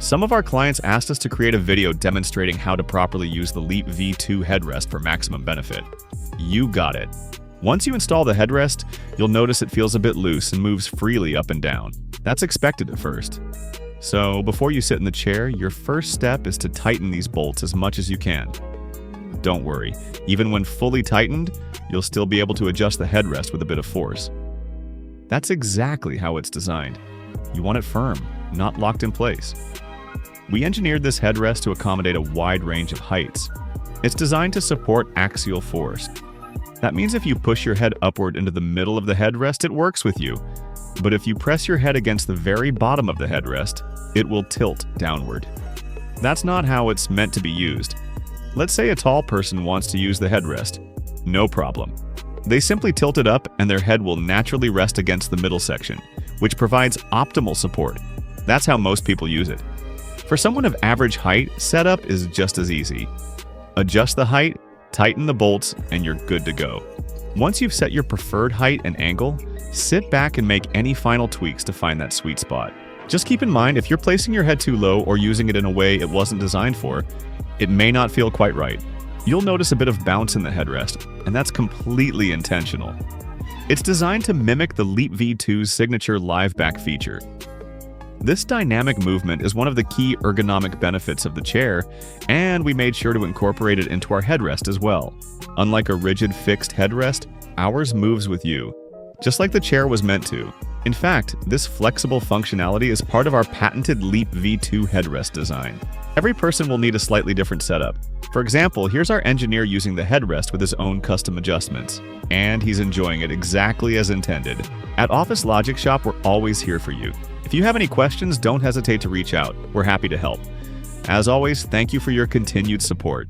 Some of our clients asked us to create a video demonstrating how to properly use the Leap V2 headrest for maximum benefit. You got it. Once you install the headrest, you'll notice it feels a bit loose and moves freely up and down. That's expected at first. So before you sit in the chair, your first step is to tighten these bolts as much as you can. Don't worry, even when fully tightened, you'll still be able to adjust the headrest with a bit of force. That's exactly how it's designed. You want it firm, not locked in place. We engineered this headrest to accommodate a wide range of heights. It's designed to support axial force. That means if you push your head upward into the middle of the headrest, it works with you. But if you press your head against the very bottom of the headrest, it will tilt downward. That's not how it's meant to be used. Let's say a tall person wants to use the headrest. No problem. They simply tilt it up and their head will naturally rest against the middle section, which provides optimal support. That's how most people use it. For someone of average height, setup is just as easy. Adjust the height, tighten the bolts, and you're good to go. Once you've set your preferred height and angle, sit back and make any final tweaks to find that sweet spot. Just keep in mind, if you're placing your head too low or using it in a way it wasn't designed for, it may not feel quite right. You'll notice a bit of bounce in the headrest, and that's completely intentional. It's designed to mimic the Leap V2's signature LiveBack feature. This dynamic movement is one of the key ergonomic benefits of the chair, and we made sure to incorporate it into our headrest as well. Unlike a rigid fixed headrest, ours moves with you, just like the chair was meant to. In fact, this flexible functionality is part of our patented Leap V2 headrest design. Every person will need a slightly different setup. For example, here's our engineer using the headrest with his own custom adjustments, and he's enjoying it exactly as intended. At Office Logic Shop, we're always here for you. If you have any questions, don't hesitate to reach out. We're happy to help. As always, thank you for your continued support.